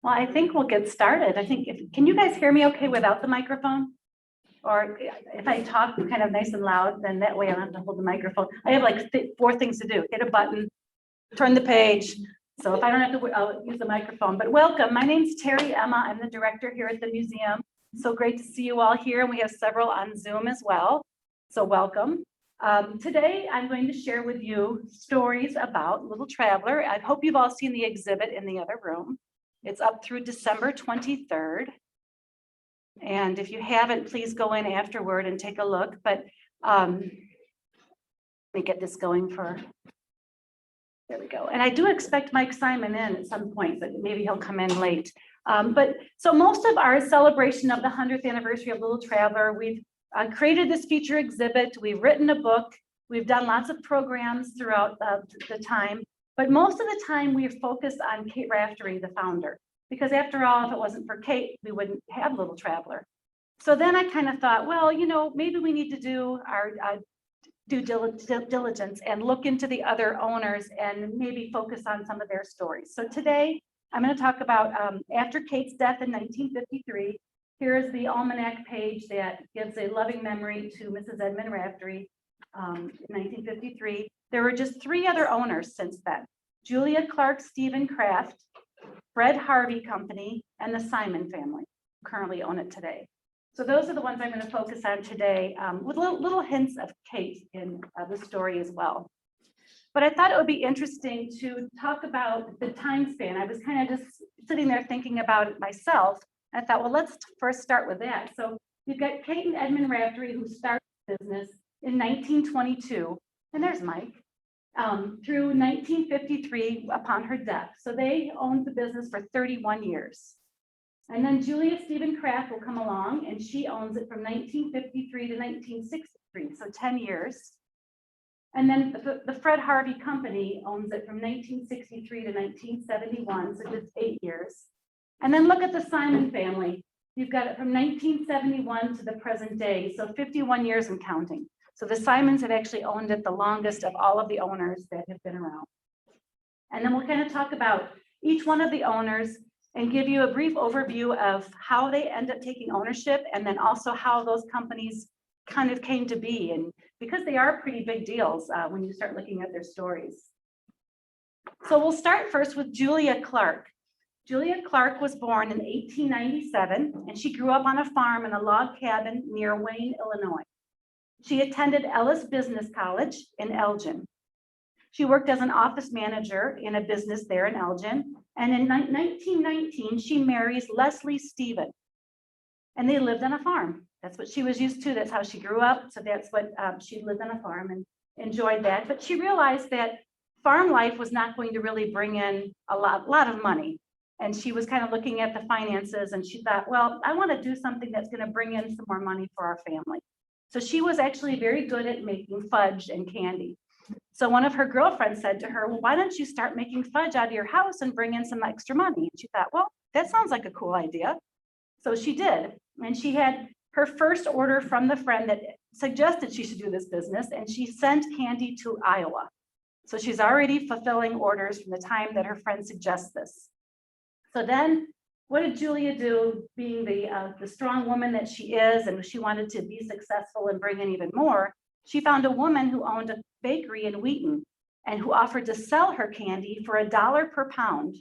Well, I think we'll get started. I think, can you guys hear me okay without the microphone? Or if I talk kind of nice and loud, then that way I don't have to hold the microphone. I have like 4 things to do. Hit a button, turn the page. So if I don't have to, I'll use the microphone. But welcome, my name's Terry Emma. I'm the director here at the museum. So great to see you all here, and we have several on Zoom as well. So welcome. Today, I'm going to share with you stories about Little Traveler. I hope you've all seen the exhibit in the other room. It's up through December 23rd. And if you haven't, please go in afterward and take a look. But let me get this going for, there we go. And I do expect Mike Simon in at some point, but maybe he'll come in late. But so most of our celebration of the 100th anniversary of Little Traveler, we've created this feature exhibit, we've written a book, we've done lots of programs throughout the time, but most of the time we're focused on Kate Raftery, the founder, because after all, if it wasn't for Kate, we wouldn't have Little Traveler. So then I kind of thought, well, you know, maybe we need to do our due diligence and look into the other owners and maybe focus on some of their stories. So today, I'm going to talk about after Kate's death in 1953. Here is the almanac page that gives a loving memory to Mrs. Edmund Raftery in 1953. There were just 3 other owners since then: Julia Clark Stephen Kraft, Fred Harvey Company, and the Simon family who currently own it today. So those are the ones I'm going to focus on today, with little hints of Kate in the story as well. But I thought it would be interesting to talk about the time span. I was kind of just sitting there thinking about it myself. I thought, well, let's first start with that. So you've got Kate and Edmund Raftery, who started the business in 1922, and there's Mike, through 1953 upon her death. So they owned the business for 31 years. And then Julia Stephen Kraft will come along, and she owns it from 1953 to 1963, so 10 years. And then the Fred Harvey Company owns it from 1963 to 1971, so just 8 years. And then look at the Simon family. You've got it from 1971 to the present day, so 51 years and counting. So the Simons have actually owned it the longest of all of the owners that have been around. And then we'll kind of talk about each one of the owners and give you a brief overview of how they end up taking ownership, and then also how those companies kind of came to be, and because they are pretty big deals when you start looking at their stories. So we'll start first with Julia Clark. Julia Clark was born in 1897, and she grew up on a farm in a log cabin near Wayne, Illinois. She attended Ellis Business College in Elgin. She worked as an office manager in a business there in Elgin, and in 1919, she marries Leslie Stephen, and they lived on a farm. That's what she was used to. That's how she grew up. So that's what she lived on a farm and enjoyed that. But she realized that farm life was not going to really bring in a lot of money. And she was kind of looking at the finances, and she thought, well, I want to do something that's going to bring in some more money for our family. So she was actually very good at making fudge and candy. So one of her girlfriends said to her, well, why don't you start making fudge out of your house and bring in some extra money? And she thought, well, that sounds like a cool idea. So she did. And she had her first order from the friend that suggested she should do this business, and she sent candy to Iowa. So she's already fulfilling orders from the time that her friend suggests this. So then what did Julia do, being the strong woman that she is, and she wanted to be successful and bring in even more? She found a woman who owned a bakery in Wheaton and who offered to sell her candy for $1 per pound.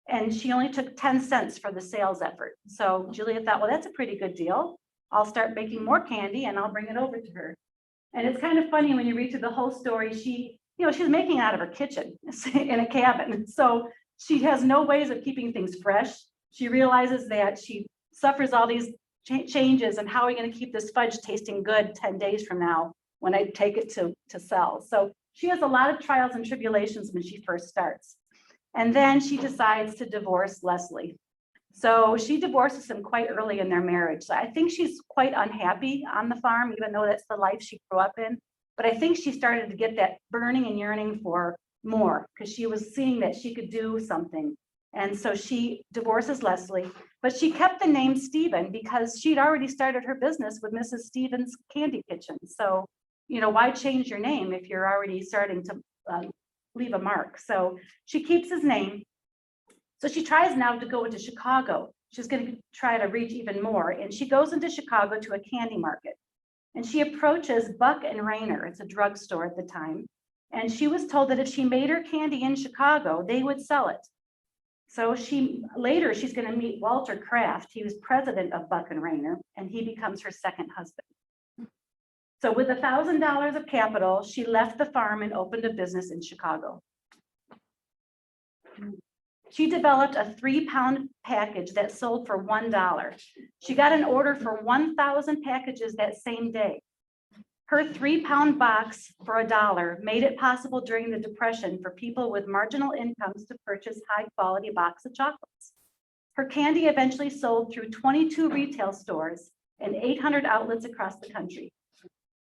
And she only took 10 cents for the sales effort. So Julia thought, well, that's a pretty good deal. I'll start making more candy and I'll bring it over to her. And it's kind of funny when you read through the whole story, she was making it out of her kitchen in a cabin. So she has no ways of keeping things fresh. She realizes that she suffers all these changes, and how are we going to keep this fudge tasting good 10 days from now when I take it to sell? So she has a lot of trials and tribulations when she first starts. And then she decides to divorce Leslie. So she divorces him quite early in their marriage. So I think she's quite unhappy on the farm, even though that's the life she grew up in. But I think she started to get that burning and yearning for more, because she was seeing that she could do something. And so she divorces Leslie, but she kept the name Stephen because she'd already started her business with Mrs. Stephen's Candy Kitchen. So, why change your name if you're already starting to leave a mark? So she keeps his name. So she tries now to go into Chicago. She's going to try to reach even more. And she goes into Chicago to a candy market. And she approaches Buck and Rayner. It's a drugstore at the time. And she was told that if she made her candy in Chicago, they would sell it. So she's going to meet Walter Kraft. He was president of Buck and Rayner, and he becomes her second husband. So with $1,000 of capital, she left the farm and opened a business in Chicago. She developed a 3-pound package that sold for $1. She got an order for 1,000 packages that same day. Her 3-pound box for $1 made it possible during the Depression for people with marginal incomes to purchase high-quality box of chocolates. Her candy eventually sold through 22 retail stores and 800 outlets across the country.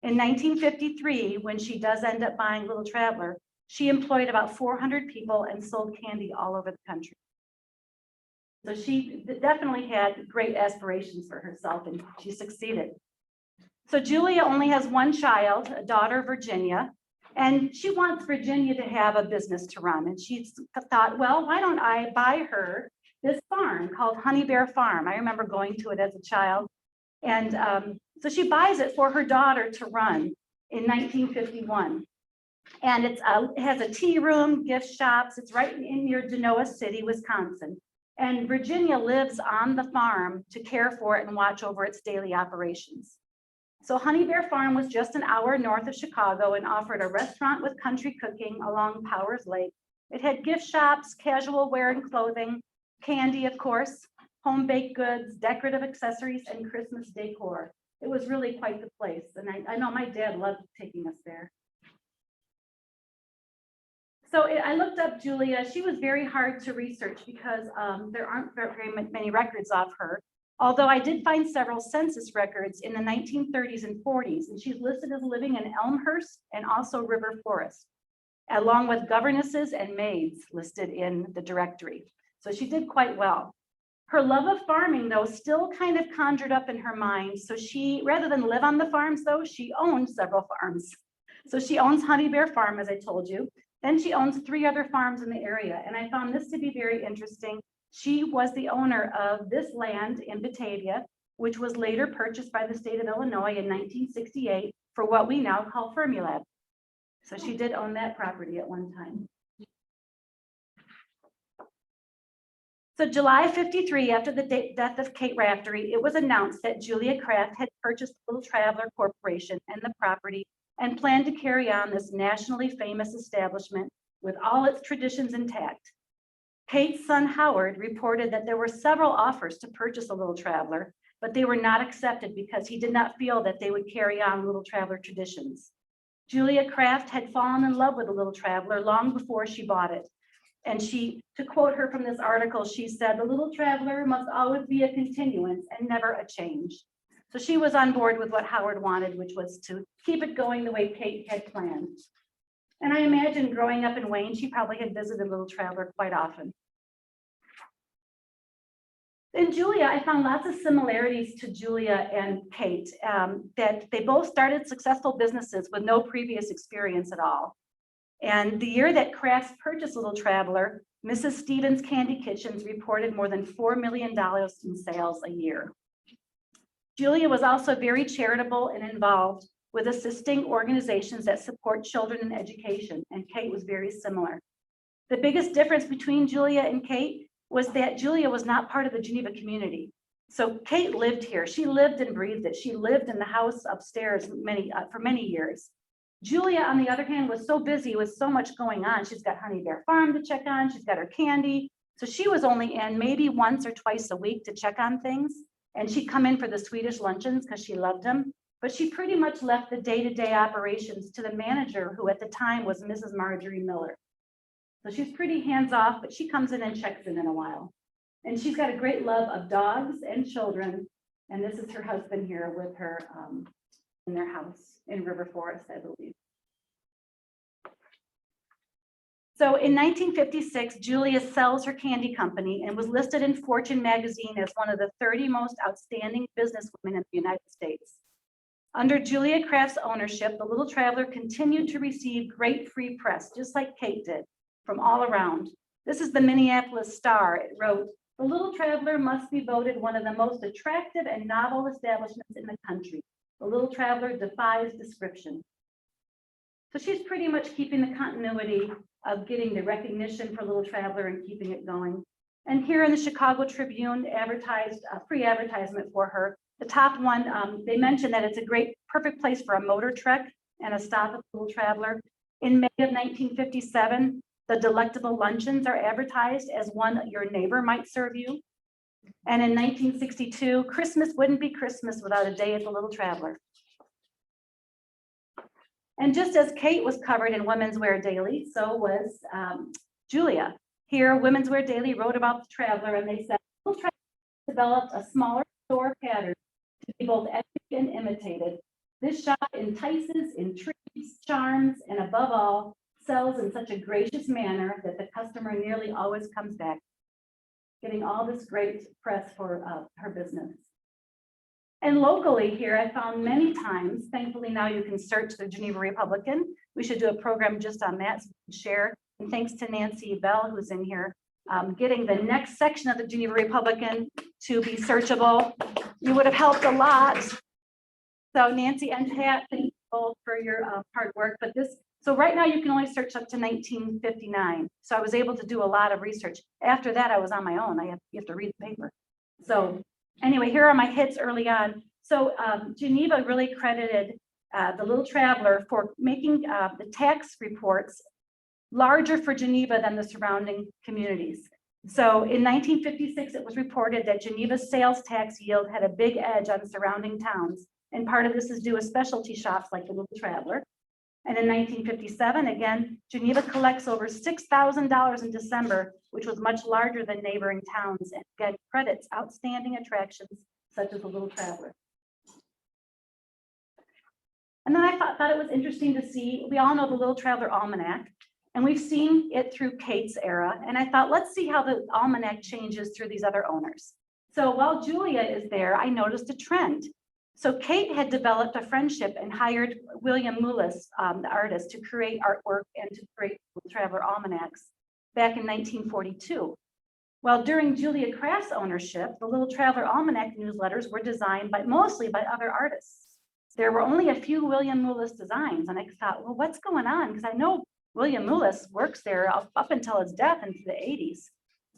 In 1953, when she does end up buying Little Traveler, she employed about 400 people and sold candy all over the country. So she definitely had great aspirations for herself, and she succeeded. So Julia only has one child, a daughter, Virginia, and she wants Virginia to have a business to run. And she thought, well, why don't I buy her this farm called Honey Bear Farm? I remember going to it as a child. And so she buys it for her daughter to run in 1951. And it has a tea room, gift shops. It's right near Genoa City, Wisconsin. And Virginia lives on the farm to care for it and watch over its daily operations. So Honey Bear Farm was just an hour north of Chicago and offered a restaurant with country cooking along Powers Lake. It had gift shops, casual wear and clothing, candy, of course, home baked goods, decorative accessories, and Christmas decor. It was really quite the place. And I know my dad loved taking us there. So I looked up Julia. She was very hard to research because there aren't very many records of her. Although I did find several census records in the 1930s and 40s, and she's listed as living in Elmhurst and also River Forest, along with governesses and maids listed in the directory. So she did quite well. Her love of farming, though, still kind of conjured up in her mind. So she, rather than live on the farms, though, she owned several farms. So she owns Honey Bear Farm, as I told you. Then she owns 3 other farms in the area. And I found this to be very interesting. She was the owner of this land in Batavia, which was later purchased by the state of Illinois in 1968 for what we now call Fermilab. So she did own that property at one time. So July 53, after the death of Kate Raftery, it was announced that Julia Kraft had purchased Little Traveler Corporation and the property and planned to carry on this nationally famous establishment with all its traditions intact. Kate's son Howard reported that there were several offers to purchase a Little Traveler, but they were not accepted because he did not feel that they would carry on Little Traveler traditions. Julia Kraft had fallen in love with a Little Traveler long before she bought it. And she, to quote her from this article, she said, "The Little Traveler must always be a continuance and never a change." So she was on board with what Howard wanted, which was to keep it going the way Kate had planned. And I imagine growing up in Wayne, she probably had visited Little Traveler quite often. In Julia, I found lots of similarities to Julia and Kate, that they both started successful businesses with no previous experience at all. And the year that Crafts purchased Little Traveler, Mrs. Stevens Candy Kitchens reported more than $4 million in sales a year. Julia was also very charitable and involved with assisting organizations that support children in education, and Kate was very similar. The biggest difference between Julia and Kate was that Julia was not part of the Geneva community. So Kate lived here. She lived and breathed it. She lived in the house upstairs for many years. Julia, on the other hand, was so busy with so much going on. She's got Honey Bear Farm to check on. She's got her candy. So she was only in maybe once or twice a week to check on things. And she'd come in for the Swedish luncheons because she loved them. But she pretty much left the day-to-day operations to the manager, who at the time was Mrs. Marjorie Miller. So she's pretty hands-off, but she comes in and checks in a while. And she's got a great love of dogs and children. And this is her husband here with her in their house in River Forest, I believe. So in 1956, Julia sells her candy company and was listed in Fortune magazine as one of the 30 most outstanding businesswomen in the United States. Under Julia Kraft's ownership, the Little Traveler continued to receive great free press, just like Kate did, from all around. This is the Minneapolis Star. It wrote, "The Little Traveler must be voted one of the most attractive and novel establishments in the country. The Little Traveler defies description." So she's pretty much keeping the continuity of getting the recognition for Little Traveler and keeping it going. And here in the Chicago Tribune advertised a free advertisement for her. The top one, they mentioned that it's a great, perfect place for a motor trek and a stop at the Little Traveler. In May of 1957, the delectable luncheons are advertised as one your neighbor might serve you. And in 1962, Christmas wouldn't be Christmas without a day at the Little Traveler. And just as Kate was covered in Women's Wear Daily, so was Julia. Here, Women's Wear Daily wrote about the Traveler, and they said, Little Traveler developed a smaller store pattern to be both educated and imitated. This shop entices, intrigues, charms, and above all, sells in such a gracious manner that the customer nearly always comes back, getting all this great press for her business. And locally here, I found many times, thankfully now you can search the Geneva Republican. We should do a program just on that so we can share. And thanks to Nancy Bell, who's in here, getting the next section of the Geneva Republican to be searchable. You would have helped a lot. So Nancy and Pat, thank you both for your hard work. But this, so right now you can only search up to 1959. So I was able to do a lot of research. After that, I was on my own. You have to read the paper. So anyway, here are my hits early on. So Geneva really credited the Little Traveler for making the tax reports larger for Geneva than the surrounding communities. So in 1956, it was reported that Geneva's sales tax yield had a big edge on surrounding towns. And part of this is due to specialty shops like the Little Traveler. And in 1957, again, Geneva collects over $6,000 in December, which was much larger than neighboring towns, and again credits outstanding attractions such as the Little Traveler. And then I thought it was interesting to see, we all know the Little Traveler Almanac, and we've seen it through Kate's era. And I thought, let's see how the almanac changes through these other owners. So while Julia is there, I noticed a trend. So Kate had developed a friendship and hired William Mullis, the artist, to create artwork and to create Little Traveler almanacs back in 1942. Well, during Julia Craft's ownership, the Little Traveler almanac newsletters were designed mostly by other artists. There were only a few William Mullis designs, and I thought, well, what's going on? Because I know William Mullis works there up until his death into the 80s.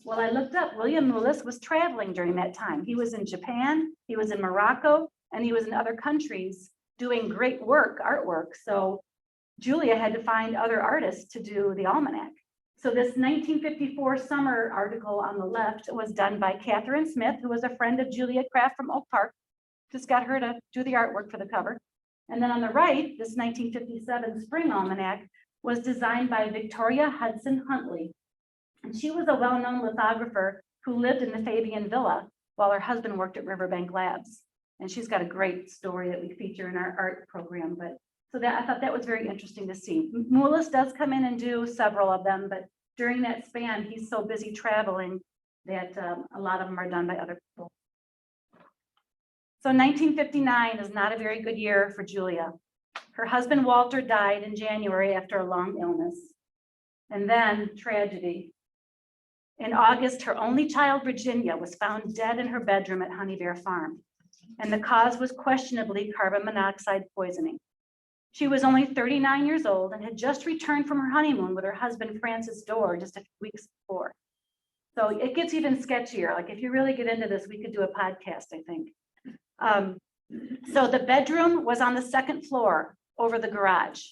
Well, I looked up, William Mullis was traveling during that time. He was in Japan, he was in Morocco, and he was in other countries doing great work, artwork. So Julia had to find other artists to do the almanac. So this 1954 summer article on the left was done by Catherine Smith, who was a friend of Julia Craft from Oak Park. Just got her to do the artwork for the cover. And then on the right, this 1957 spring almanac was designed by Victoria Hudson Huntley. And she was a well-known lithographer who lived in the Fabian Villa while her husband worked at Riverbank Labs. And she's got a great story that we feature in our art program. But so that I thought that was very interesting to see. Mullis does come in and do several of them, but during that span, he's so busy traveling that a lot of them are done by other people. So 1959 is not a very good year for Julia. Her husband Walter died in January after a long illness. And then tragedy. In August, her only child, Virginia, was found dead in her bedroom at Honey Bear Farm. And the cause was questionably carbon monoxide poisoning. She was only 39 years old and had just returned from her honeymoon with her husband, Francis Dorr, just a few weeks before. So it gets even sketchier. Like if you really get into this, we could do a podcast, I think. So the bedroom was on the second floor over the garage.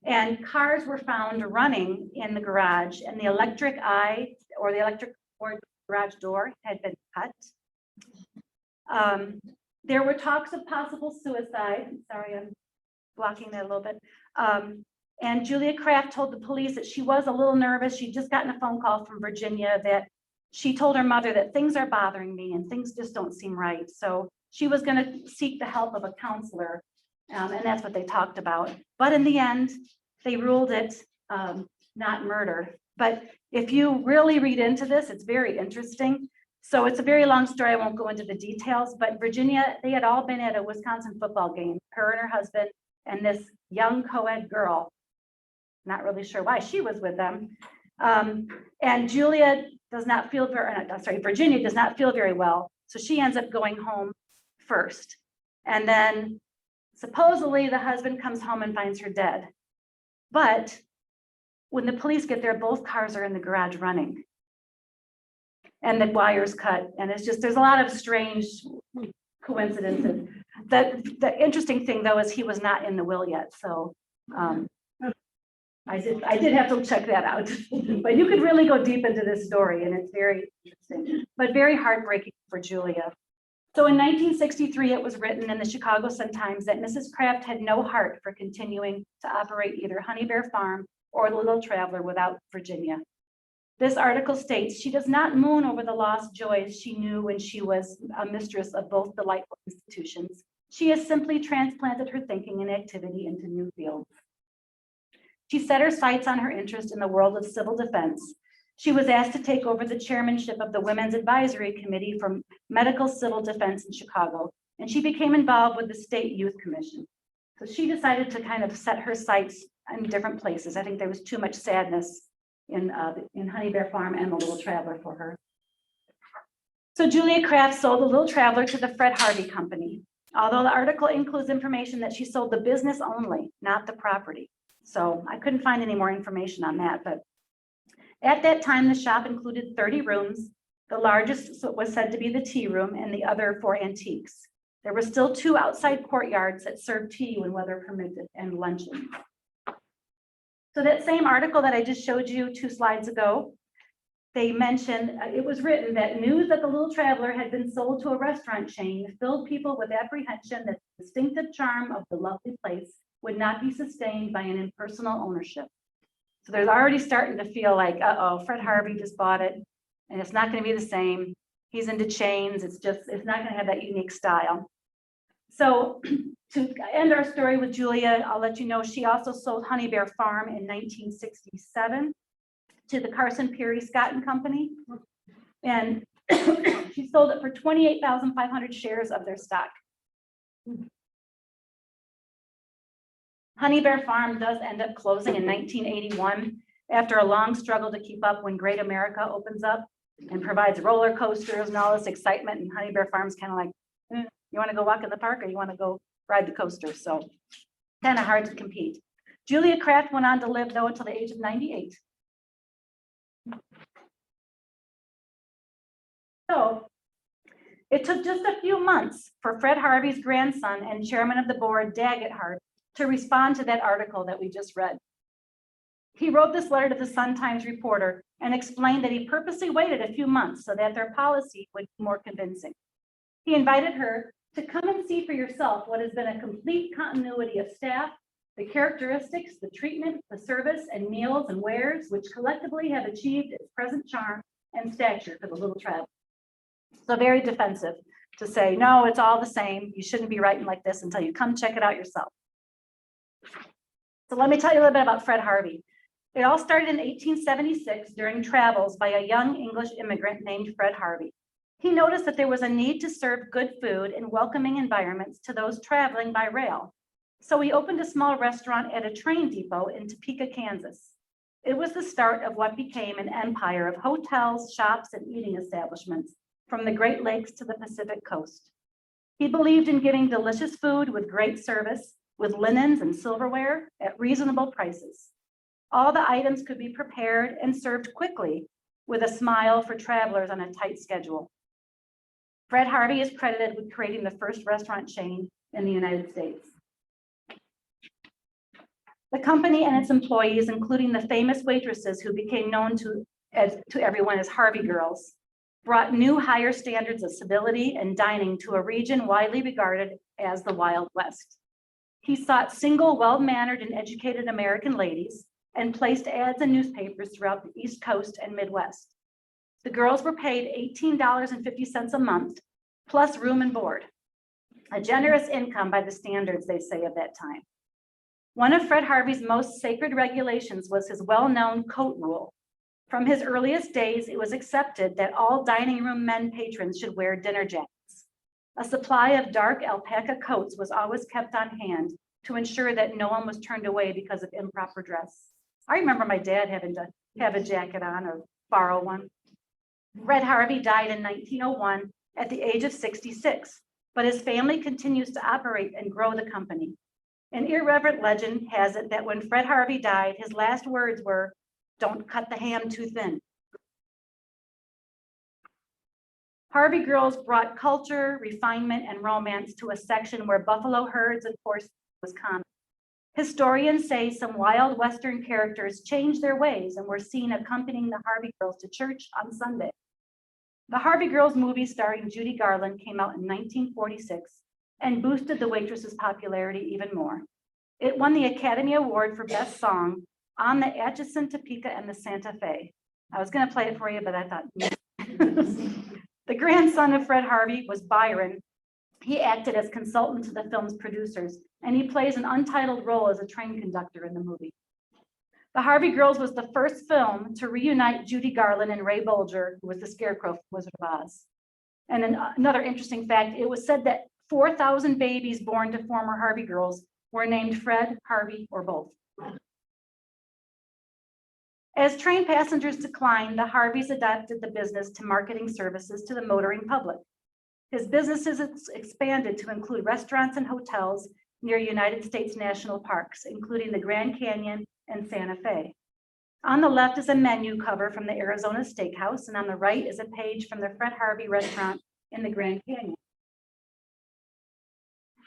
And cars were found running in the garage, and the electric eye or the electric cord garage door had been cut. There were talks of possible suicide. Sorry, I'm blocking that a little bit. And Julia Craft told the police that she was a little nervous. She'd just gotten a phone call from Virginia that she told her mother that things are bothering me and things just don't seem right. So she was going to seek the help of a counselor. And that's what they talked about. But in the end, they ruled it not murder. But if you really read into this, it's very interesting. So it's a very long story. I won't go into the details, but Virginia, they had all been at a Wisconsin football game, her and her husband, and this young co-ed girl, not really sure why she was with them. And Julia does not feel Virginia does not feel very well. So she ends up going home first. And then supposedly the husband comes home and finds her dead. But when the police get there, both cars are in the garage running. and the wires cut. And it's just, there's a lot of strange coincidences. The interesting thing though, is he was not in the will yet. So I did have to check that out, but you could really go deep into this story and it's very interesting, but very heartbreaking for Julia. So in 1963, it was written in the Chicago Sun-Times that Mrs. Kraft had no heart for continuing to operate either Honey Bear Farm or the Little Traveler without Virginia. This article states, she does not moon over the lost joys she knew when she was a mistress of both delightful institutions. She has simply transplanted her thinking and activity into new fields. She set her sights on her interest in the world of civil defense. She was asked to take over the chairmanship of the Women's Advisory Committee for Medical Civil Defense in Chicago, and she became involved with the State Youth Commission. So she decided to kind of set her sights in different places. I think there was too much sadness in Honey Bear Farm and the Little Traveler for her. So Julia Kraft sold the Little Traveler to the Fred Harvey Company, although the article includes information that she sold the business only, not the property. So I couldn't find any more information on that, but at that time, the shop included 30 rooms. The largest was said to be the tea room and the other for antiques. There were still 2 outside courtyards that served tea when weather permitted and luncheon. So that same article that I just showed you 2 slides ago, they mentioned, it was written that news that the Little Traveler had been sold to a restaurant chain filled people with apprehension that the distinctive charm of the lovely place would not be sustained by an impersonal ownership. So there's already starting to feel like, uh-oh, Fred Harvey just bought it and it's not going to be the same. He's into chains. It's not going to have that unique style. So to end our story with Julia, I'll let you know she also sold Honey Bear Farm in 1967 to the Carson Peary Scott and Company. And she sold it for 28,500 shares of their stock. Honey Bear Farm does end up closing in 1981 after a long struggle to keep up when Great America opens up and provides roller coasters and all this excitement. And Honey Bear Farm's kind of like, you want to go walk in the park or you want to go ride the coaster? So kind of hard to compete. Julia Kraft went on to live though until the age of 98. So it took just a few months for Fred Harvey's grandson and chairman of the board, Daggett Harvey, to respond to that article that we just read. He wrote this letter to the Sun-Times reporter and explained that he purposely waited a few months so that their policy would be more convincing. He invited her to come and see for yourself what has been a complete continuity of staff, the characteristics, the treatment, the service, and meals and wares, which collectively have achieved its present charm and stature for the Little Traveler. So very defensive to say, no, it's all the same. You shouldn't be writing like this until you come check it out yourself. So let me tell you a little bit about Fred Harvey. It all started in 1876 during travels by a young English immigrant named Fred Harvey. He noticed that there was a need to serve good food in welcoming environments to those traveling by rail. So he opened a small restaurant at a train depot in Topeka, Kansas. It was the start of what became an empire of hotels, shops, and eating establishments from the Great Lakes to the Pacific coast. He believed in giving delicious food with great service, with linens and silverware at reasonable prices. All the items could be prepared and served quickly with a smile for travelers on a tight schedule. Fred Harvey is credited with creating the first restaurant chain in the United States. The company and its employees, including the famous waitresses who became known to everyone as Harvey Girls, brought new higher standards of civility and dining to a region widely regarded as the Wild West. He sought single, well-mannered and educated American ladies and placed ads in newspapers throughout the East Coast and Midwest. The girls were paid $18.50 a month, plus room and board, a generous income by the standards, they say, of that time. One of Fred Harvey's most sacred regulations was his well-known coat rule. From his earliest days, it was accepted that all dining room men patrons should wear dinner jackets. A supply of dark alpaca coats was always kept on hand to ensure that no one was turned away because of improper dress. I remember my dad having to have a jacket on or borrow one. Fred Harvey died in 1901 at the age of 66, but his family continues to operate and grow the company. An irreverent legend has it that when Fred Harvey died, his last words were, "Don't cut the ham too thin." Harvey Girls brought culture, refinement, and romance to a section where buffalo herds and horses was common. Historians say some wild Western characters changed their ways and were seen accompanying the Harvey Girls to church on Sunday. The Harvey Girls movie starring Judy Garland came out in 1946 and boosted the waitress's popularity even more. It won the Academy Award for Best Song on the Atchison, Topeka, and the Santa Fe. I was going to play it for you, but I thought. The grandson of Fred Harvey was Byron. He acted as consultant to the film's producers, and he plays an untitled role as a train conductor in the movie. The Harvey Girls was the first film to reunite Judy Garland and Ray Bolger, who was the Scarecrow from Wizard of Oz. And then another interesting fact, it was said that 4,000 babies born to former Harvey Girls were named Fred, Harvey, or both. As train passengers declined, the Harveys adapted the business to marketing services to the motoring public. His businesses expanded to include restaurants and hotels near United States national parks, including the Grand Canyon and Santa Fe. On the left is a menu cover from the Arizona Steakhouse, and on the right is a page from the Fred Harvey restaurant in the Grand Canyon.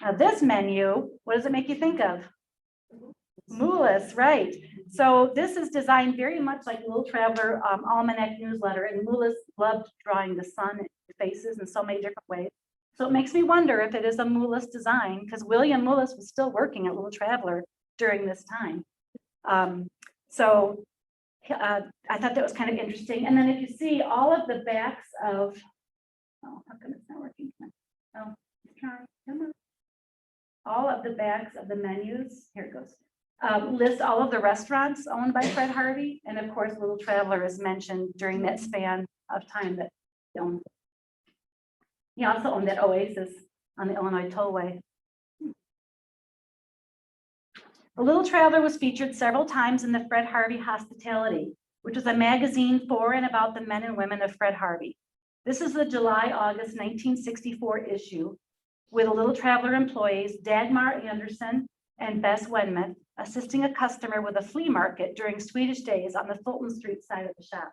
Now this menu, what does it make you think of? Moolis, right. So this is designed very much like Little Traveler Almanac newsletter, and Moolis loved drawing the sun and faces in so many different ways. So it makes me wonder if it is a Moolis design, because William Moolis was still working at Little Traveler during this time. I thought that was kind of interesting. And then if you see all of the backs of, oh, how come it's not working? Oh, come on. All of the backs of the menus, here it goes. List all of the restaurants owned by Fred Harvey, and of course, Little Traveler is mentioned during that span of time that he owned. He also owned that Oasis on the Illinois Tollway. The Little Traveler was featured several times in the Fred Harvey Hospitality, which is a magazine for and about the men and women of Fred Harvey. This is the July-August 1964 issue, with the Little Traveler employees Dagmar Anderson and Bess Wenmuth assisting a customer with a flea market during Swedish days on the Fulton Street side of the shop.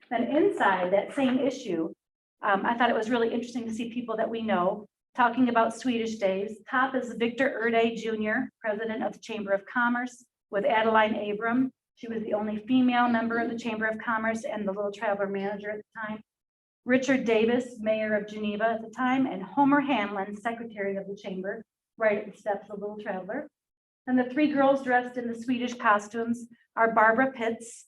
Then inside that same issue, I thought it was really interesting to see people that we know talking about Swedish days. Top is Victor Erde Jr., president of the Chamber of Commerce, with Adeline Abram. She was the only female member of the Chamber of Commerce and the Little Traveler manager at the time. Richard Davis, mayor of Geneva at the time, and Homer Hanlon, secretary of the chamber, right at the steps of Little Traveler. And the three girls dressed in the Swedish costumes are Barbara Pitts.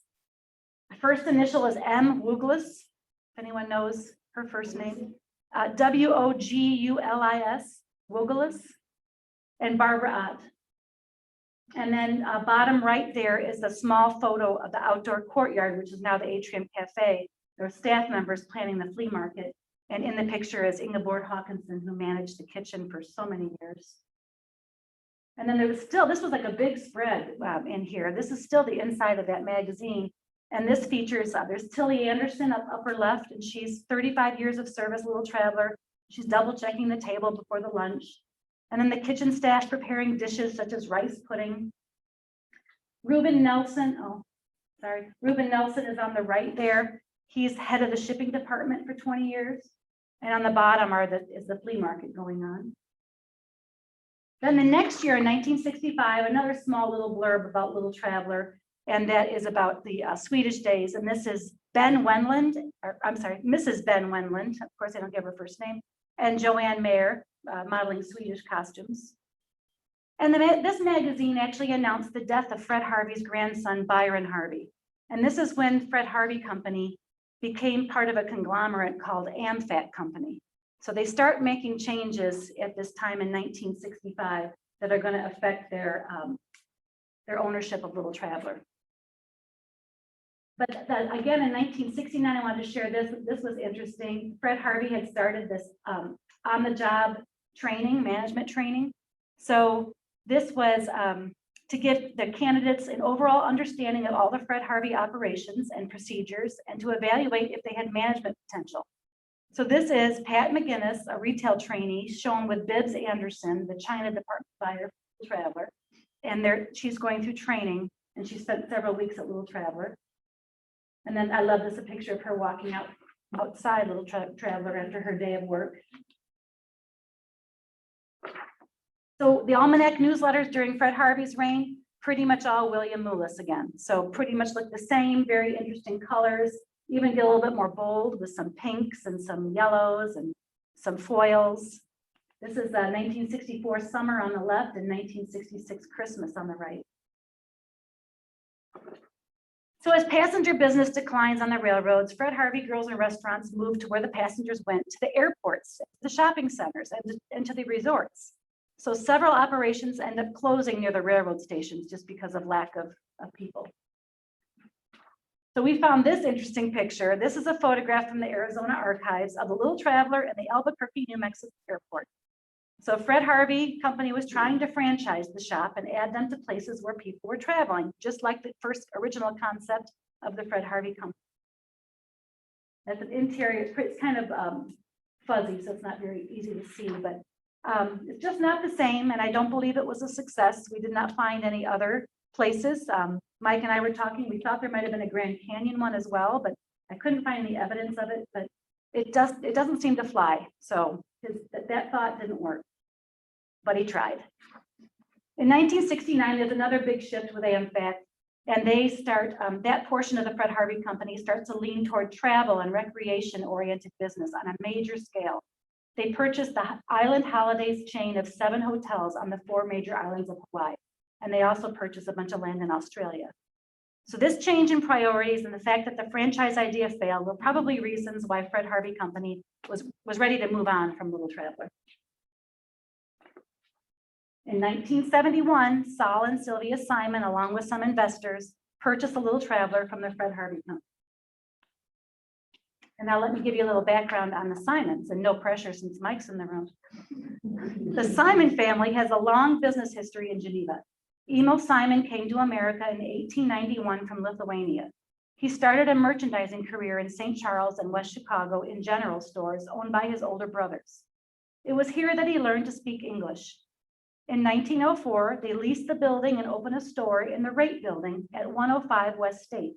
The first initial is M. Wooglis, if anyone knows her first name. Wogulis, Wooglis, and Barbara Ott. And then bottom right there is a small photo of the outdoor courtyard, which is now the Atrium Cafe. There are staff members planning the flea market. And in the picture is Ingeborg Hawkinson, who managed the kitchen for so many years. And then there was still, this was like a big spread in here. This is still the inside of that magazine. And this features, there's Tilly Anderson up upper left, and she's 35 years of service, Little Traveler. She's double checking the table before the lunch. And then the kitchen staff preparing dishes such as rice pudding. Reuben Nelson is on the right there. He's head of the shipping department for 20 years. And on the bottom is the flea market going on. Then the next year in 1965, another small little blurb about Little Traveler, and that is about the Swedish days. And this is Ben Wenland, or I'm sorry, Mrs. Ben Wenland. Of course, I don't give her first name, and Joanne Mayer modeling Swedish costumes. And this magazine actually announced the death of Fred Harvey's grandson, Byron Harvey. And this is when Fred Harvey Company became part of a conglomerate called AmFat Company. So they start making changes at this time in 1965 that are going to affect their ownership of Little Traveler. But again, in 1969, I wanted to share this. This was interesting. Fred Harvey had started this on-the-job training, management training. So this was to give the candidates an overall understanding of all the Fred Harvey operations and procedures, and to evaluate if they had management potential. So this is Pat McGinnis, a retail trainee, shown with Bibbs Anderson, the China department buyer for Little Traveler. And she's going through training, and she spent several weeks at Little Traveler. And then I love this, a picture of her walking out outside, little traveler, after her day of work. So the Almanac newsletters during Fred Harvey's reign, pretty much all William Mullis again. So pretty much look the same, very interesting colors, even get a little bit more bold with some pinks and some yellows and some foils. This is 1964 summer on the left and 1966 Christmas on the right. So as passenger business declines on the railroads, Fred Harvey Grills and Restaurants moved to where the passengers went, to the airports, the shopping centers, and to the resorts. So several operations end up closing near the railroad stations just because of lack of people. So we found this interesting picture. This is a photograph from the Arizona archives of the Little Traveler and the Albuquerque, New Mexico airport. So Fred Harvey Company was trying to franchise the shop and add them to places where people were traveling, just like the first original concept of the Fred Harvey Company. That's an interior, it's kind of fuzzy, so it's not very easy to see, but it's just not the same, and I don't believe it was a success. We did not find any other places. Mike and I were talking, we thought there might have been a Grand Canyon one as well, but I couldn't find any evidence of it, but it doesn't seem to fly. So that thought didn't work, but he tried. In 1969, there's another big shift with AmFact, and they start, that portion of the Fred Harvey Company starts to lean toward travel and recreation-oriented business on a major scale. They purchased the Island Holidays chain of 7 hotels on the 4 major islands of Hawaii, and they also purchased a bunch of land in Australia. So this change in priorities and the fact that the franchise idea failed were probably reasons why Fred Harvey Company was ready to move on from Little Traveler. In 1971, Sol and Sylvia Simon, along with some investors, purchased the Little Traveler from the Fred Harvey Company. And now let me give you a little background on the Simons, and no pressure since Mike's in the room. The Simon family has a long business history in Geneva. Emil Simon came to America in 1891 from Lithuania. He started a merchandising career in St. Charles and West Chicago in general stores owned by his older brothers. It was here that he learned to speak English. In 1904, they leased the building and opened a store in the Rate Building at 105 West State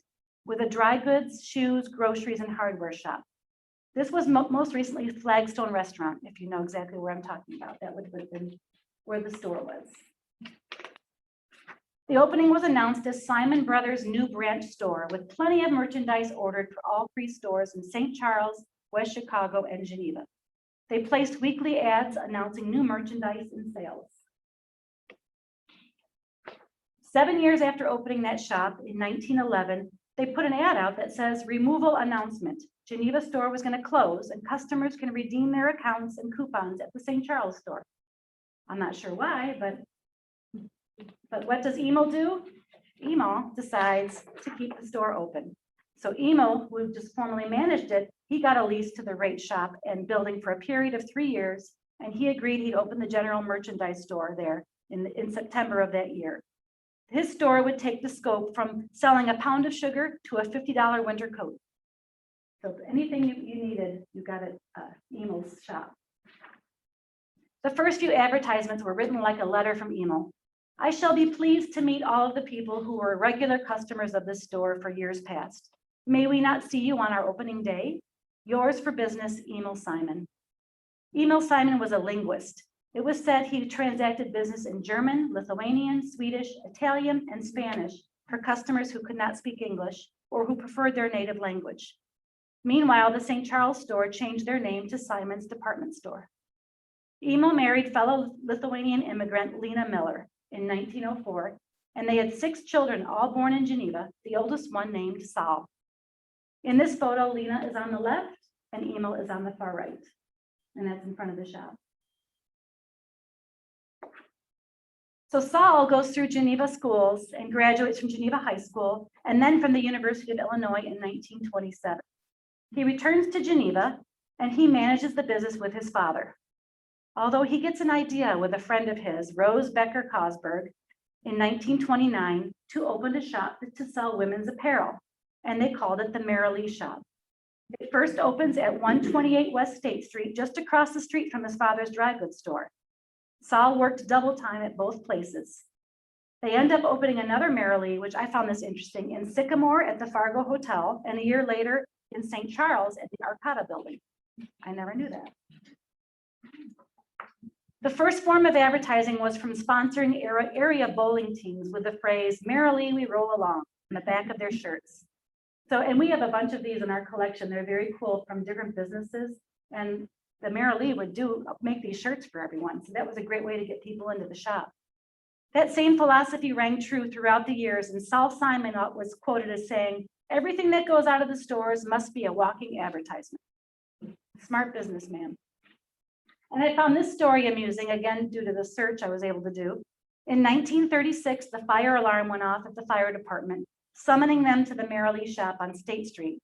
with a dry goods, shoes, groceries, and hardware shop. This was most recently Flagstone Restaurant, if you know exactly where I'm talking about. That would have been where the store was. The opening was announced as Simon Brothers' new branch store with plenty of merchandise ordered for all 3 stores in St. Charles, West Chicago, and Geneva. They placed weekly ads announcing new merchandise and sales. 7 years after opening that shop in 1911, they put an ad out that says removal announcement. Geneva store was going to close and customers can redeem their accounts and coupons at the St. Charles store. I'm not sure why, but what does Emil do? Emil decides to keep the store open. So Emil, who just formerly managed it, he got a lease to the Rate shop and building for a period of 3 years, and he agreed he'd open the general merchandise store there in September of that year. His store would take the scope from selling a pound of sugar to a $50 winter coat. So anything you needed, you got at Emil's shop. The first few advertisements were written like a letter from Emil. I shall be pleased to meet all of the people who were regular customers of this store for years past. May we not see you on our opening day? Yours for business, Emil Simon. Emil Simon was a linguist. It was said he transacted business in German, Lithuanian, Swedish, Italian, and Spanish for customers who could not speak English or who preferred their native language. Meanwhile, the St. Charles store changed their name to Simon's Department Store. Emil married fellow Lithuanian immigrant Lena Miller in 1904, and they had 6 children, all born in Geneva, the oldest one named Sol. In this photo, Lena is on the left and Emil is on the far right, and that's in front of the shop. So Sol goes through Geneva schools and graduates from Geneva High School and then from the University of Illinois in 1927. He returns to Geneva and he manages the business with his father. Although he gets an idea with a friend of his, Rose Becker Cosberg, in 1929 to open a shop to sell women's apparel, and they called it the Marilee Shop. It first opens at 128 West State Street, just across the street from his father's dry goods store. Sol worked double time at both places. They end up opening another Marilee, which I found this interesting, in Sycamore at the Fargo Hotel, and a year later in St. Charles at the Arcata building. I never knew that. The first form of advertising was from sponsoring area bowling teams with the phrase, "Merrily we roll along," on the back of their shirts. So, and we have a bunch of these in our collection. They're very cool from different businesses. And the Merrily would make these shirts for everyone. So that was a great way to get people into the shop. That same philosophy rang true throughout the years, and Saul Simon was quoted as saying, "Everything that goes out of the stores must be a walking advertisement." Smart businessman. And I found this story amusing, again, due to the search I was able to do. In 1936, the fire alarm went off at the fire department, summoning them to the Merrily shop on State Street.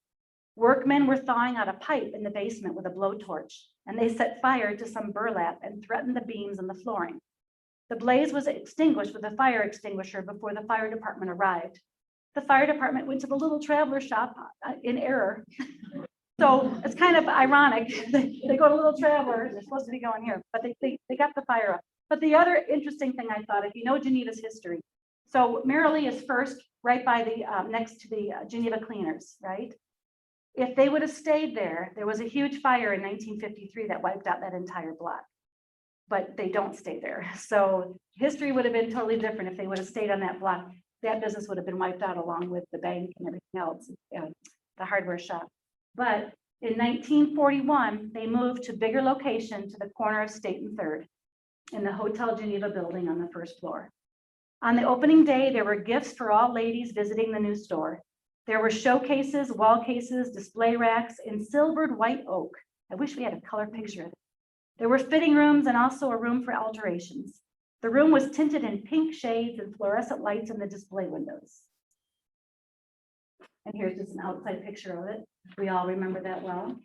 Workmen were thawing out a pipe in the basement with a blowtorch, and they set fire to some burlap and threatened the beams and the flooring. The blaze was extinguished with a fire extinguisher before the fire department arrived. The fire department went to the little traveler shop in error. So it's kind of ironic. They go to Little Traveler, they're supposed to be going here, but they got the fire up. But the other interesting thing I thought, if you know Geneva's history, so Merrily is first right by the next to the Geneva Cleaners, right? If they would have stayed there, there was a huge fire in 1953 that wiped out that entire block. But they don't stay there. So history would have been totally different if they would have stayed on that block. That business would have been wiped out along with the bank and everything else, the hardware shop. But in 1941, they moved to a bigger location to the corner of State and Third in the Hotel Geneva building on the first floor. On the opening day, there were gifts for all ladies visiting the new store. There were showcases, wall cases, display racks in silvered white oak. I wish we had a color picture of it. There were fitting rooms and also a room for alterations. The room was tinted in pink shades and fluorescent lights in the display windows. And here's just an outside picture of it. We all remember that well.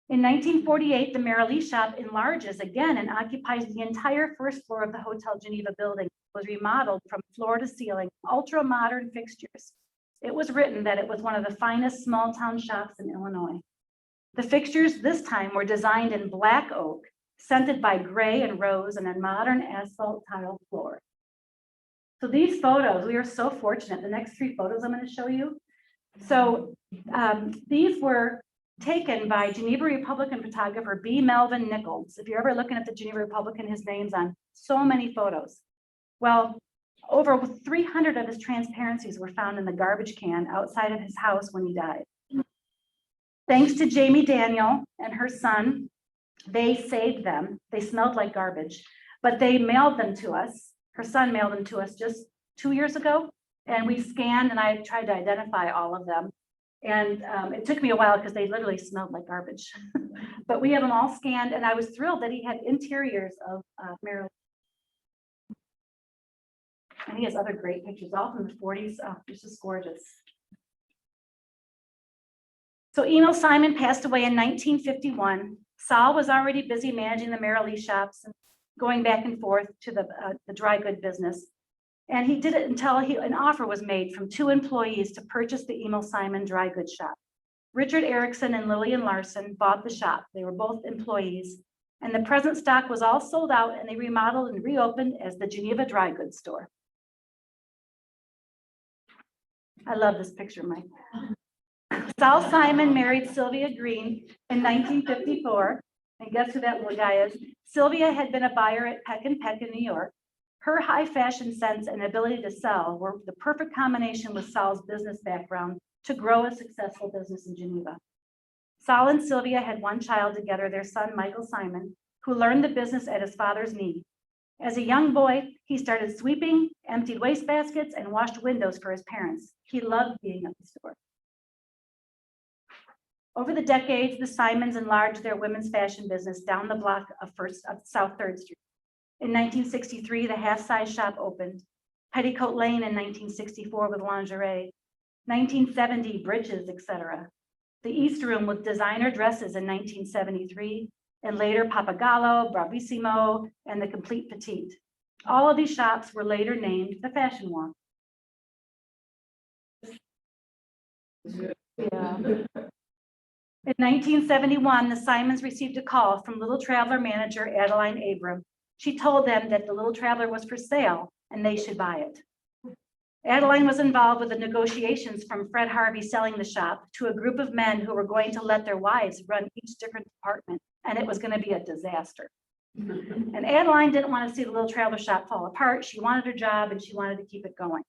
In 1948, the Merrily shop enlarges again and occupies the entire first floor of the Hotel Geneva building. It was remodeled from floor to ceiling, ultra modern fixtures. It was written that it was one of the finest small town shops in Illinois. The fixtures this time were designed in black oak, scented by gray and rose, and a modern asphalt tile floor. So these photos, we are so fortunate. The next three photos I'm going to show you. So these were taken by Geneva Republican photographer B. Melvin Nichols. If you're ever looking at the Geneva Republican, his name's on so many photos. Well, over 300 of his transparencies were found in the garbage can outside of his house when he died. Thanks to Jamie Daniel and her son, they saved them. They smelled like garbage, but they mailed them to us. Her son mailed them to us just 2 years ago, and we scanned, and I tried to identify all of them. And it took me a while because they literally smelled like garbage. But we have them all scanned, and I was thrilled that he had interiors of Merrily. And he has other great pictures, all from the 40s. Oh, it's just gorgeous. So Emil Simon passed away in 1951. Saul was already busy managing the Merrily shops and going back and forth to the dry good business. And he did it until an offer was made from 2 employees to purchase the Emil Simon dry goods shop. Richard Erickson and Lillian Larson bought the shop. They were both employees. And the present stock was all sold out, and they remodeled and reopened as the Geneva Dry Goods Store. I love this picture, Mike. Saul Simon married Sylvia Green in 1954. And guess who that little guy is? Sylvia had been a buyer at Peck & Peck in New York. Her high fashion sense and ability to sell were the perfect combination with Saul's business background to grow a successful business in Geneva. Saul and Sylvia had one child together, their son, Michael Simon, who learned the business at his father's knee. As a young boy, he started sweeping, emptied wastebaskets, and washed windows for his parents. He loved being at the store. Over the decades, the Simons enlarged their women's fashion business down the block of South 3rd Street. In 1963, the half-size shop opened. Petticoat Lane in 1964 with lingerie. 1970, breeches, etc. The East Room with designer dresses in 1973, and later Papagallo, Bravissimo, and the Complete Petite. All of these shops were later named the Fashion Walk. Yeah. In 1971, the Simons received a call from Little Traveler manager Adeline Abram. She told them that the Little Traveler was for sale and they should buy it. Adeline was involved with the negotiations from Fred Harvey selling the shop to a group of men who were going to let their wives run each different department, and it was going to be a disaster. And Adeline didn't want to see the Little Traveler shop fall apart. She wanted her job and she wanted to keep it going.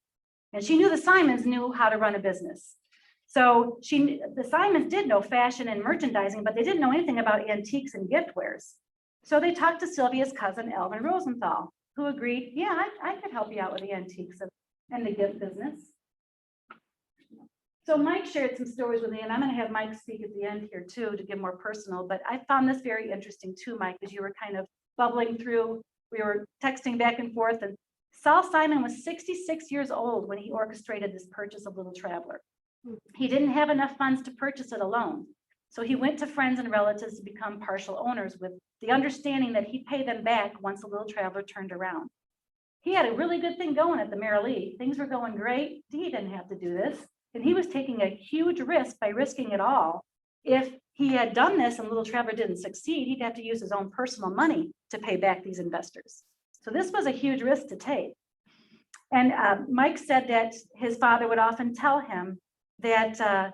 And she knew the Simons knew how to run a business. So the Simons did know fashion and merchandising, but they didn't know anything about antiques and giftwares. So they talked to Sylvia's cousin, Elvin Rosenthal, who agreed, yeah, I could help you out with the antiques and the gift business. So Mike shared some stories with me, and I'm going to have Mike speak at the end here too to get more personal, but I found this very interesting too, Mike, as you were kind of bubbling through. We were texting back and forth, and Saul Simon was 66 years old when he orchestrated this purchase of Little Traveler. He didn't have enough funds to purchase it alone. So he went to friends and relatives to become partial owners with the understanding that he'd pay them back once the Little Traveler turned around. He had a really good thing going at the Merrill Lee. Things were going great. He didn't have to do this. And he was taking a huge risk by risking it all. If he had done this and Little Traveler didn't succeed, he'd have to use his own personal money to pay back these investors. So this was a huge risk to take. And Mike said that his father would often tell him that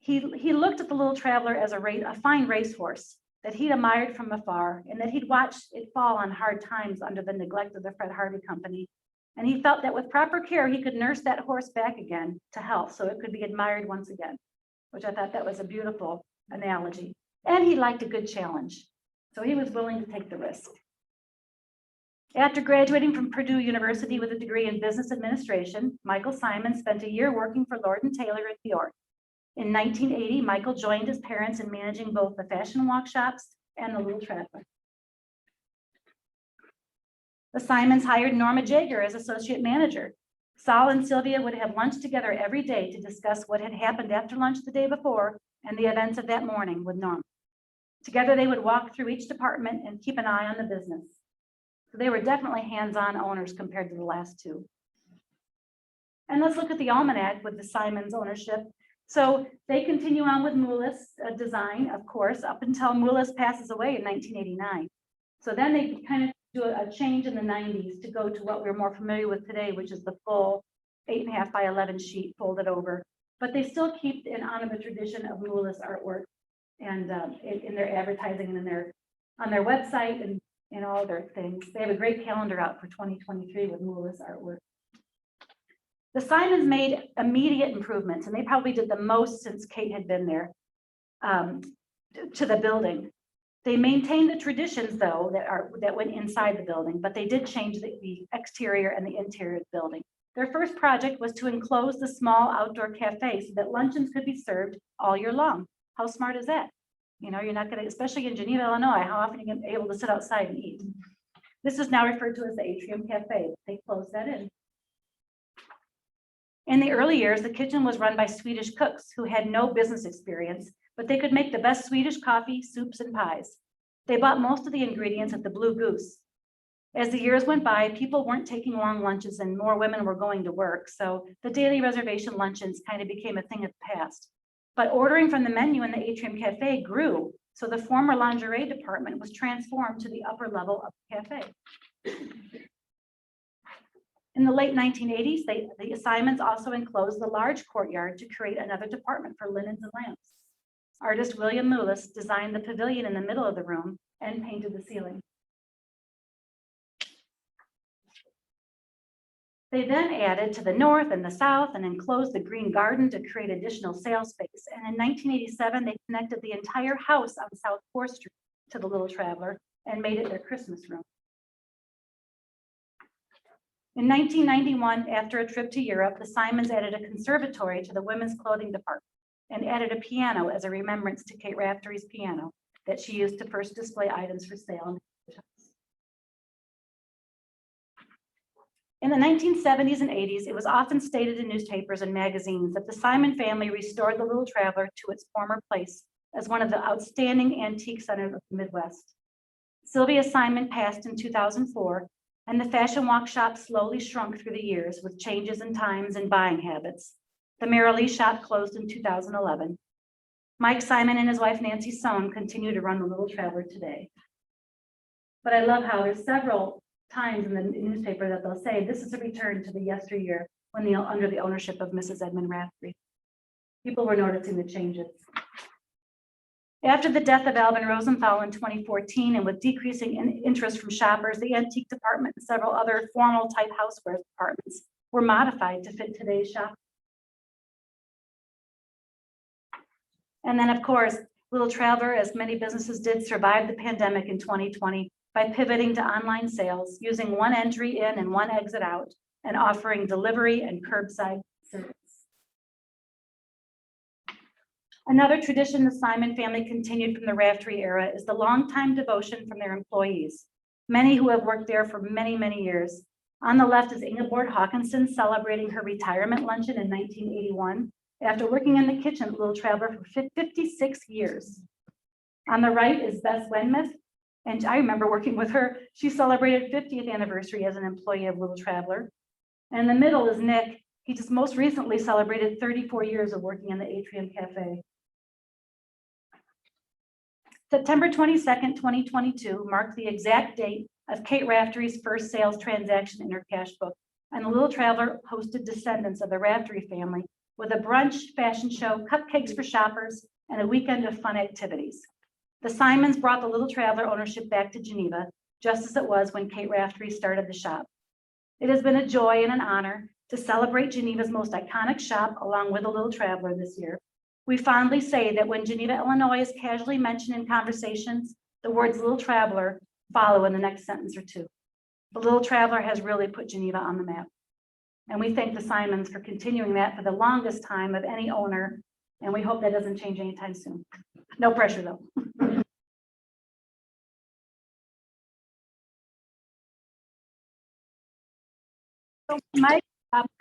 he looked at the Little Traveler as a fine racehorse that he'd admired from afar, and that he'd watched it fall on hard times under the neglect of the Fred Harvey Company. And he felt that with proper care, he could nurse that horse back again to health so it could be admired once again, which I thought that was a beautiful analogy. And he liked a good challenge, so he was willing to take the risk. After graduating from Purdue University with a degree in business administration, Michael Simon spent a year working for Lord & Taylor in New York. In 1980, Michael joined his parents in managing both the Fashion Walk shops and the Little Traveler. The Simons hired Norma Jager as associate manager. Saul and Sylvia would have lunch together every day to discuss what had happened after lunch the day before and the events of that morning with Norma. Together, they would walk through each department and keep an eye on the business. So they were definitely hands-on owners compared to the last two. And let's look at the almanac with the Simons ownership. So they continue on with Moulis design, of course, up until Moulis passes away in 1989. So then they kind of do a change in the 90s to go to what we're more familiar with today, which is the full 8.5 by 11 sheet folded over. But they still keep in honor the tradition of Moulis artwork and in their advertising and on their website and in all their things. They have a great calendar out for 2023 with Moulis artwork. The Simons made immediate improvements, and they probably did the most since Kate had been there to the building. They maintained the traditions, though, that went inside the building, but they did change the exterior and the interior of the building. Their first project was to enclose the small outdoor cafe so that luncheons could be served all year long. How smart is that? You know, you're not going to, especially in Geneva, Illinois, how often are you going to be able to sit outside and eat? This is now referred to as the Atrium Cafe. They closed that in. In the early years, the kitchen was run by Swedish cooks who had no business experience, but they could make the best Swedish coffee, soups, and pies. They bought most of the ingredients at the Blue Goose. As the years went by, people weren't taking long lunches and more women were going to work, so the daily reservation luncheons kind of became a thing of the past. But ordering from the menu in the Atrium Cafe grew, so the former lingerie department was transformed to the upper level of the cafe. In the late 1980s, the Simons also enclosed the large courtyard to create another department for linens and lamps. Artist William Moulis designed the pavilion in the middle of the room and painted the ceiling. They then added to the north and the south and enclosed the green garden to create additional sales space. And in 1987, they connected the entire house on South 4th Street to the Little Traveler and made it their Christmas room. In 1991, after a trip to Europe, the Simons added a conservatory to the women's clothing department and added a piano as a remembrance to Kate Raftery's piano that she used to first display items for sale. In the 1970s and 80s, it was often stated in newspapers and magazines that the Simon family restored the Little Traveler to its former place as one of the outstanding antique centers of the Midwest. Sylvia Simon passed in 2004, and the Fashion Walk shop slowly shrunk through the years with changes in times and buying habits. The Merrill Lee shop closed in 2011. Mike Simon and his wife Nancy Sohn continue to run the Little Traveler today. But I love how there's several times in the newspaper that they'll say this is a return to the yesteryear under the ownership of Mrs. Edmund Raftery. People were noticing the changes. After the death of Alvin Rosenthal in 2014, and with decreasing interest from shoppers, the antique department and several other formal type houseware departments were modified to fit today's shop. And then, of course, Little Traveler, as many businesses did, survived the pandemic in 2020 by pivoting to online sales, using one entry in and one exit out, and offering delivery and curbside service. Another tradition the Simon family continued from the Raftery era is the longtime devotion from their employees, many who have worked there for many, many years. On the left is Ingeborg Hawkinson celebrating her retirement luncheon in 1981 after working in the kitchen at Little Traveler for 56 years. On the right is Bess Wenmouth, and I remember working with her. She celebrated 50th anniversary as an employee of Little Traveler. And in the middle is Nick. He just most recently celebrated 34 years of working in the Atrium Cafe. September 22nd, 2022 marked the exact date of Kate Raftery's first sales transaction in her cash book, and the Little Traveler hosted descendants of the Raftery family with a brunch, fashion show, cupcakes for shoppers, and a weekend of fun activities. The Simons brought the Little Traveler ownership back to Geneva, just as it was when Kate Raftery started the shop. It has been a joy and an honor to celebrate Geneva's most iconic shop along with the Little Traveler this year. We fondly say that when Geneva, Illinois is casually mentioned in conversations, the words Little Traveler follow in the next sentence or two. The Little Traveler has really put Geneva on the map. And we thank the Simons for continuing that for the longest time of any owner. And we hope that doesn't change anytime soon. No pressure though. So Mike,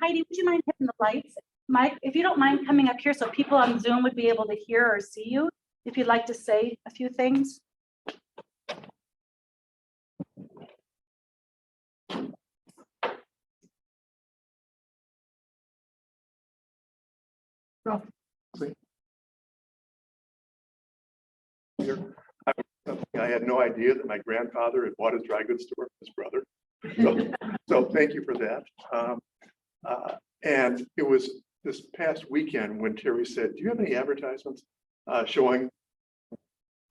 Heidi, would you mind hitting the lights? Mike, if you don't mind coming up here so people on Zoom would be able to hear or see you, if you'd like to say a few things. I had no idea that my grandfather had bought his dry goods store with his brother. So thank you for that. And it was this past weekend when Terry said, do you have any advertisements showing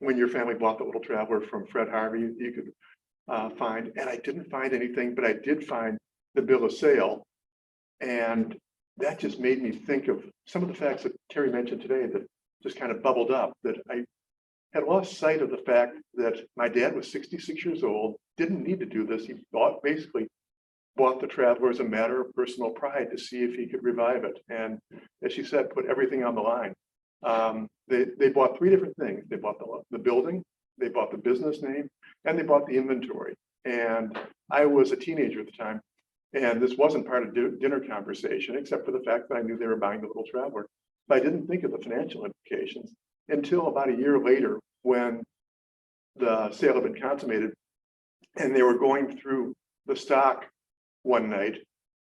when your family bought the Little Traveler from Fred Harvey you could find? And I didn't find anything, but I did find the bill of sale. And that just made me think of some of the facts that Terry mentioned today that just kind of bubbled up, that I had lost sight of the fact that my dad was 66 years old, didn't need to do this. He basically bought the Traveler as a matter of personal pride to see if he could revive it. And as she said, put everything on the line. They bought three different things. They bought the building, they bought the business name, and they bought the inventory. And I was a teenager at the time, and this wasn't part of dinner conversation, except for the fact that I knew they were buying the Little Traveler. But I didn't think of the financial implications until about a year later, when the sale had been consummated and they were going through the stock one night,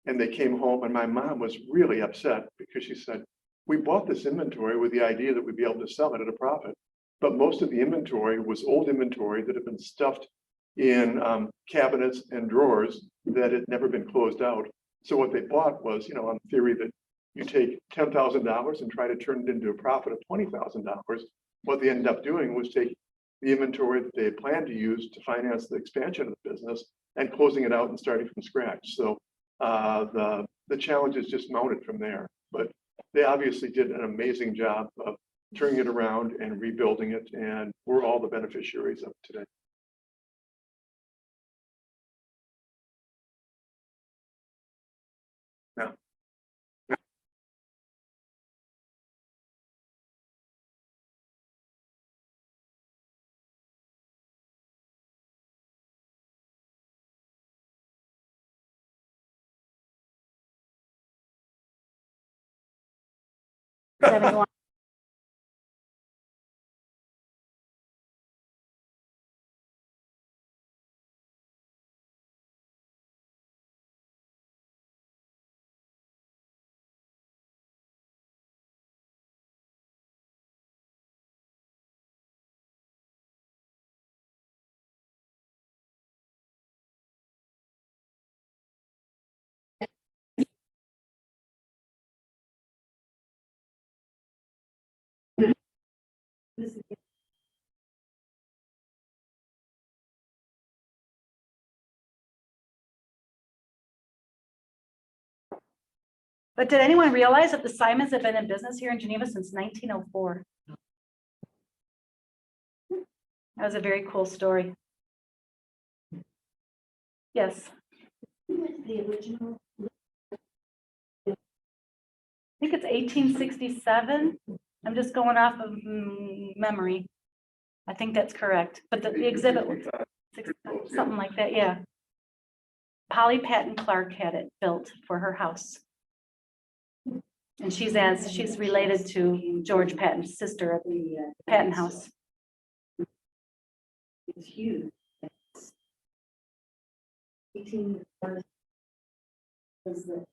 and they came home, and my mom was really upset because she said, we bought this inventory with the idea that we'd be able to sell it at a profit, but most of the inventory was old inventory that had been stuffed in cabinets and drawers that had never been closed out. So what they bought was, on the theory that you take $10,000 and try to turn it into a profit of $20,000. What they ended up doing was take the inventory that they had planned to use to finance the expansion of the business and closing it out and starting from scratch. So the challenges just mounted from there. But they obviously did an amazing job of turning it around and rebuilding it, and we're all the beneficiaries of it today. Now, 71. But did anyone realize that the Simons have been in business here in Geneva since 1904? That was a very cool story. Yes. The original. I think it's 1867. I'm just going off of memory. I think that's correct, but the exhibit was something like that, yeah. Polly Patton Clark had it built for her house. And she's related to George Patton's sister at the Patton House. It's huge. 18 was the.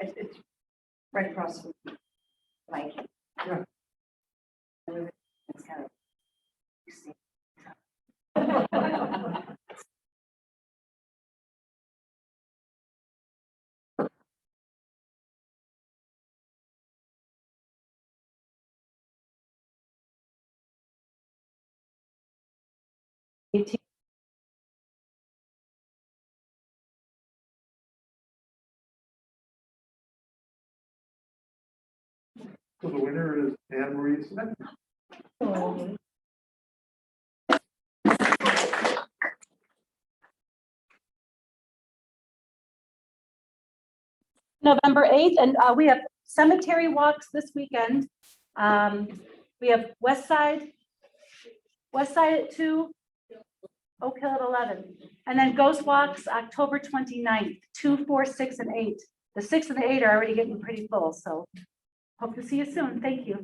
It's right across from like. It's kind of. So the winner is Anne Marie Smith. November 8th, and we have cemetery walks this weekend. We have West Side at 2, Oak Hill at 11, and then Ghost Walks October 29th, 2, 4, 6, and 8. The 6 and the 8 are already getting pretty full, so hope to see you soon. Thank you.